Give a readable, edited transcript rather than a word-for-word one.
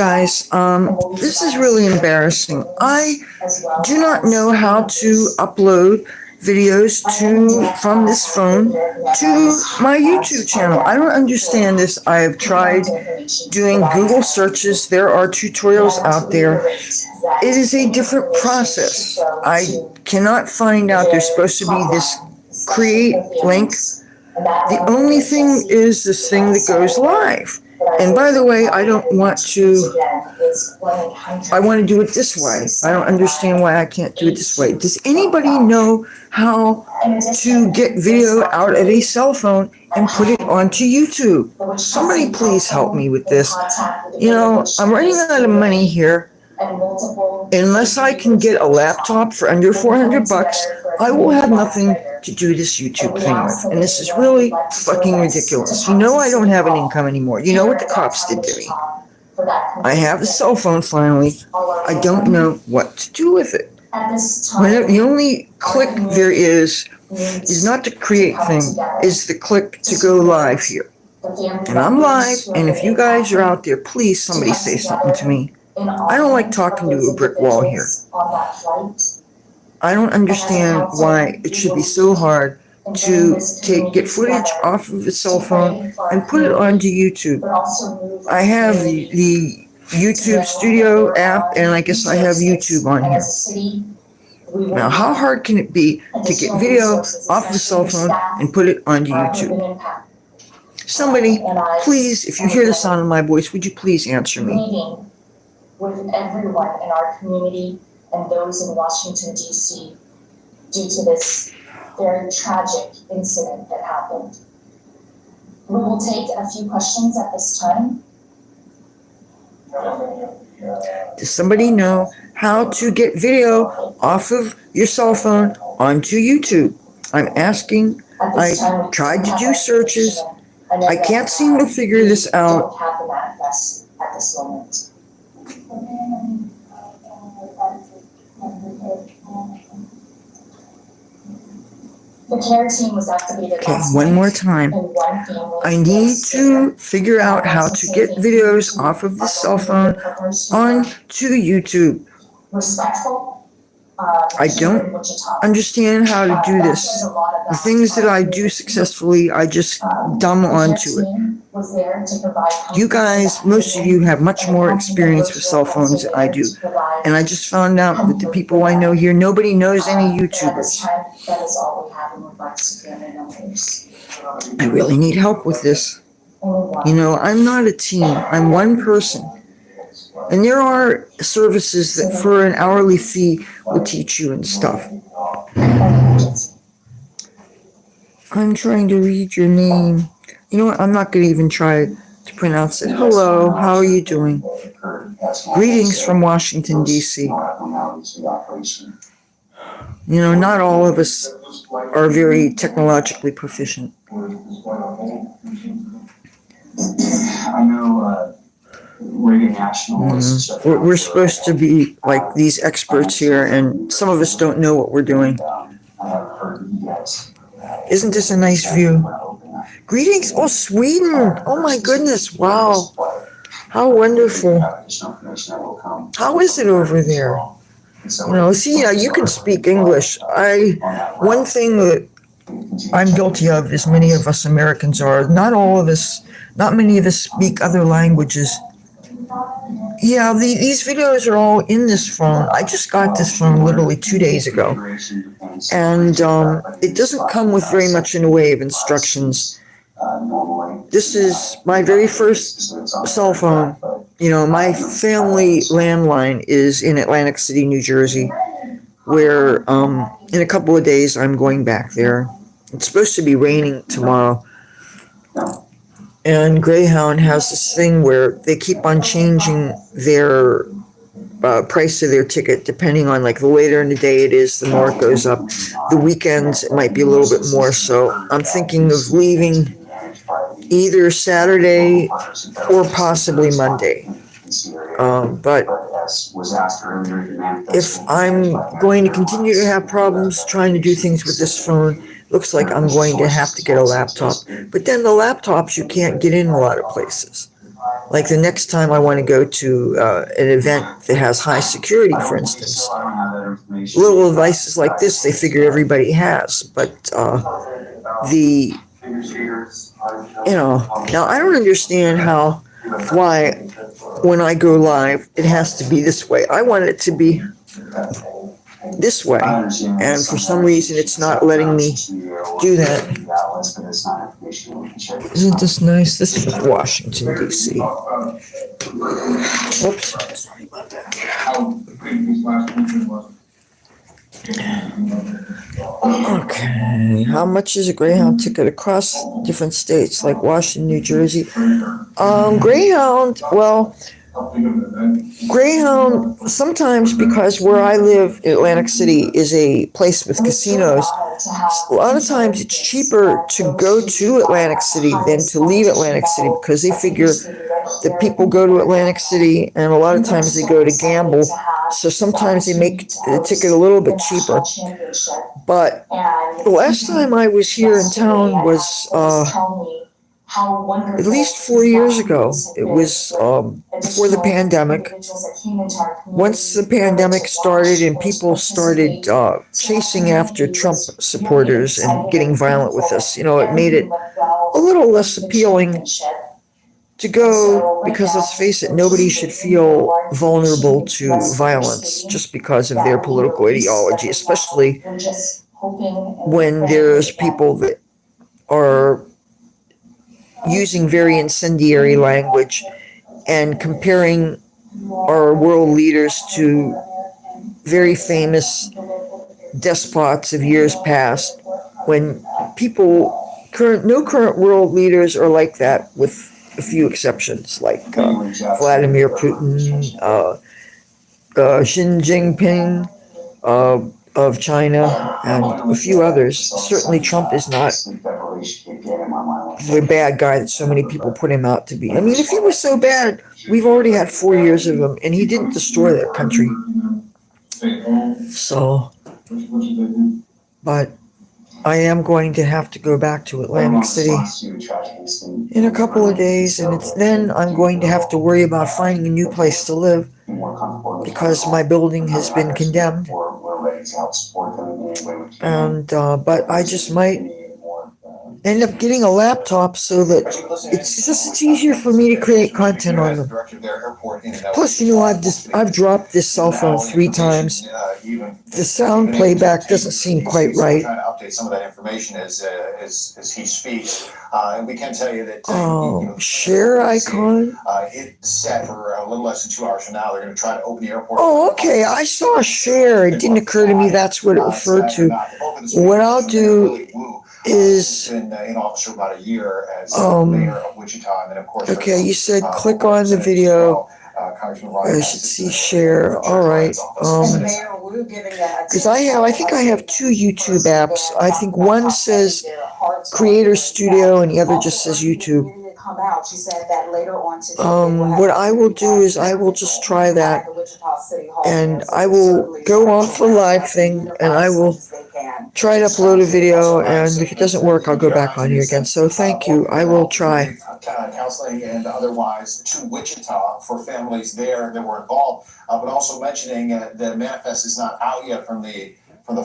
guys, this is really embarrassing. I do not know how to upload videos from this phone to my YouTube channel. I don't understand this. I have tried doing Google searches. There are tutorials out there. It is a different process. I cannot find out. There's supposed to be this create link. The only thing is this thing that goes live. And by the way, I want to do it this way. I don't understand why I can't do it this way. Does anybody know how to get video out of a cell phone and put it onto YouTube? Somebody please help me with this. I'm running out of money here. Unless I can get a laptop for under $400, I will have nothing to do this YouTube thing with. And this is really fucking ridiculous. I don't have an income anymore. You know what the cops did to me. I have a cell phone finally. I don't know what to do with it. The only click there is not the create thing, is the click to go live here. And I'm live, and if you guys are out there, please somebody say something to me. I don't like talking to a brick wall here. I don't understand why it should be so hard to get footage off of a cell phone and put it onto YouTube. I have the YouTube Studio app, and I guess I have YouTube on here. Now, how hard can it be to get video off of a cell phone and put it onto YouTube? Somebody, please, if you hear the sound of my voice, would you please answer me? With everyone in our community and those in Washington, D.C., due to this very tragic incident that happened. We will take a few questions at this time. Does somebody know how to get video off of your cell phone onto YouTube? I'm asking. I tried to do searches. I can't seem to figure this out. At this moment. The care team was activated. Okay, one more time. I need to figure out how to get videos off of the cell phone onto YouTube. I don't understand how to do this. The things that I do successfully, I just dumb onto it. You guys, most of you have much more experience with cell phones than I do. And I just found out that the people I know here, nobody knows any YouTubers. I really need help with this. I'm not a team. I'm one person. And there are services that for an hourly fee will teach you and stuff. I'm trying to read your name. You know what? I'm not going to even try to pronounce it. Hello, how are you doing? Greetings from Washington, D.C. Not all of us are very technologically proficient. I know Radio National is we're supposed to be like these experts here, and some of us don't know what we're doing. Isn't this a nice view? Greetings. Oh, Sweden. Oh, my goodness. Wow. How wonderful. How is it over there? You can speak English. One thing that I'm guilty of, as many of us Americans are, not many of us speak other languages. Yeah, these videos are all in this phone. I just got this phone literally 2 days ago. And it doesn't come with very much in the way of instructions. This is my very first cell phone. My family landline is in Atlantic City, New Jersey, where in a couple of days I'm going back there. It's supposed to be raining tomorrow. And Greyhound has this thing where they keep on changing their price of their ticket depending on, the later in the day it is, the more it goes up. The weekends it might be a little bit more. So I'm thinking of leaving either Saturday or possibly Monday. But if I'm going to continue to have problems trying to do things with this phone, looks like I'm going to have to get a laptop. But then the laptops, you can't get in a lot of places. Like the next time I want to go to an event that has high security, for instance, I don't have that information. little devices like this, they figure everybody has. But the, now I don't understand why when I go live, it has to be this way. I want it to be this way. And for some reason, it's not letting me do that. Isn't this nice? This is Washington, D.C. Oops. Sorry about that. Okay. How much is a Greyhound ticket across different states like Washington, New Jersey? Greyhound, well, Greyhound, sometimes because where I live, Atlantic City, is a place with casinos, a lot of times it's cheaper to go to Atlantic City than to leave Atlantic City because they figure that people go to Atlantic City and a lot of times they go to gamble. So sometimes they make the ticket a little bit cheaper. But the last time I was here in town was at least 4 years ago. It was before the pandemic. Once the pandemic started and people started chasing after Trump supporters and getting violent with us, it made it a little less appealing to go because, let's face it, nobody should feel vulnerable to violence just because of their political ideology, especially when there's people that are using very incendiary language and comparing our world leaders to very famous despots of years past, when no current world leaders are like that, with a few exceptions, like Vladimir Putin, Xi Jinping of China, and a few others. Certainly Trump is not the bad guy that so many people put him out to be. I mean, if he was so bad, we've already had 4 years of him, and he didn't destroy that country. So, but I am going to have to go back to Atlantic City in a couple of days, and then I'm going to have to worry about finding a new place to live because my building has been condemned. And but I just might end up getting a laptop so that it's easier for me to create content on them. Plus, I've dropped this cell phone 3 times. The sound playback doesn't seem quite right. Update some of that information as he speaks, and we can tell you that. Share icon. It's set for a little less than 2 hours from now. They're going to try to open the airport. Oh, okay. I saw share. It didn't occur to me that's what it referred to. What I'll do is been in office for about a year as mayor of Wichita, and then of course. Okay, you said click on the video. I should see share. All right. Because I think I have 2 YouTube apps. I think one says Creator Studio and the other just says YouTube. What I will do is I will just try that, and I will go off the live thing, and I will try to upload a video, and if it doesn't work, I'll go back on here again. So thank you. I will try. Counseling and otherwise to Wichita for families there that were involved, but also mentioning the manifest is not out yet from the flood.